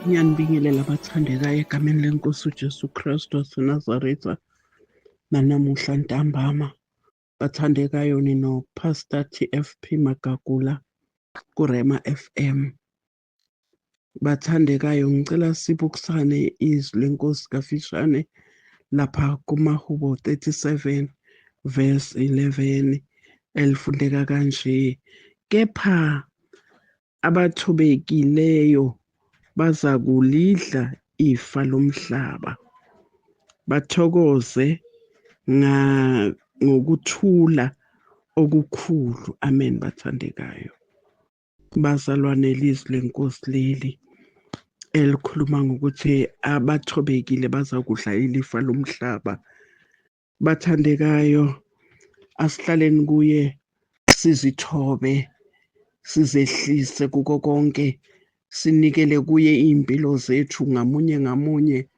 Ngiyanibingelela abathandekayo egameni lenkosi uJesu Kristu waseNazaretha nanamuhla ntambama. Bathandekayo nino-Pastor TFP Magagula kuRema FM. Bathandekayo ngicela sibukusane izwi lenkosi kafishane lapha kuMahubo 37 verse 11 elifundeka kanje. Kepha abathobekileyo bazakulidla ifa lomhlaba, bathokoze ngokuthula okukhulu. Amen. Bathandekayo, bazalwane, ilizwi lenkosi leli elikhuluma ngokuthi abathobekile bazakudla ilifa lomhlaba. Bathandekayo, asihlaleni kuye, sizithobe, sizehlise kuko konke, sinikele kuye iy'mpilo zethu ngamunye ngamunye.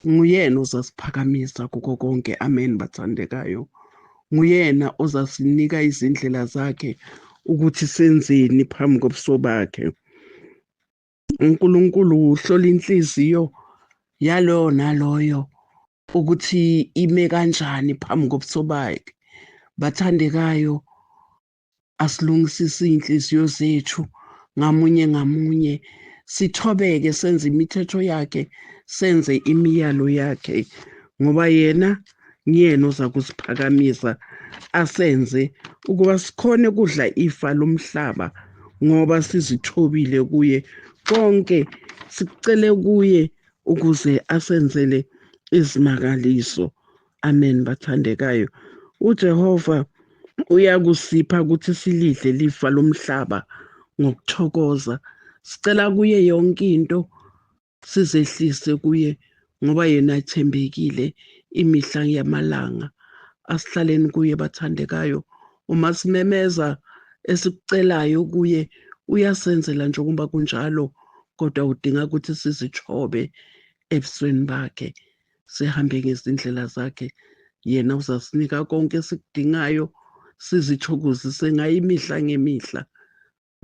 Nguyena ozasiphakamisa kuko konke. Amen. Bathandekayo, nguyena ozasinika izindlela zakhe ukuthi senzeni phambi kobuso bakhe. uNkulunkulu uhlola inhliziyo yaloyo naloyo ukuthi ime kanjani phambi kobuso bakhe. Bathandekayo, asilungisise iy'nhliziyo zethu ngamunye ngamunye, sithobeke, senze imithetho yakhe, senze imiyalo yakhe, ngoba yena nguyena oza kusiphakamisa, asenze ukuba sikhone kudla ifa lomhlaba ngoba sizithobile kuye. Konke sikucele kuye ukuze asenzele izimangaliso. Amen. Bathandekayo, uJehova uyakusipha ukuthi silidle lifa lomhlaba ngokuthokoza. Sicela kuye yonke into, sizehlise kuye ngoba yena ethembekile imihla yamalanga. Asihlaleni kuye bathandekayo, uma simemeza esikucelayo kuye uyasenzela njengoba kunjalo, kodwa udinga ukuthi sizithobe ebusweni bakhe, sihambe ngezindlela zakhe. Yena uzasinika konke esikudingayo, sizithokozise ngayo imihla ngemihla.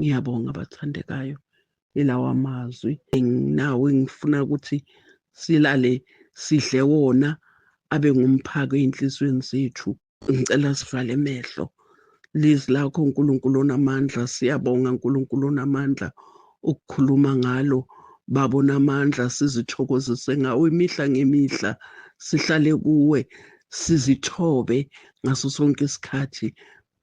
Ngiyabonga bathandekayo, ilawa amazwi enginawo engifuna ukuthi silale sidle wona, abe ngumphako ey'nhliziyweni zethu. Ngicela sivale emehlo. Lizwi lakho uNkulunkulu onamandla, siyabonga uNkulunkulu onamandla ukukhuluma ngalo. Baba onamandla, sizithokozise ngawe imihla ngemihla, sihlale kuwe, sizithobe ngaso sonke isikhathi.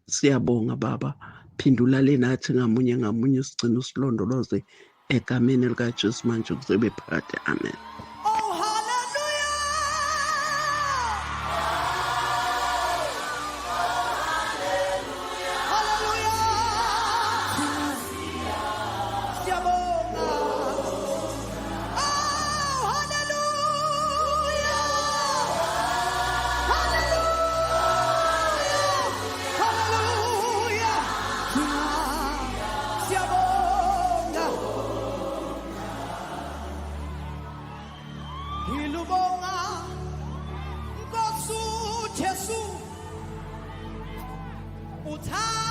Siyabonga Baba, phindula le nathi ngamunye ngamunye, sigcine usilondoloze egameni likaJesu manje kuze kube phakade. Amen. Ilubonga Nkosi uJesu uthanda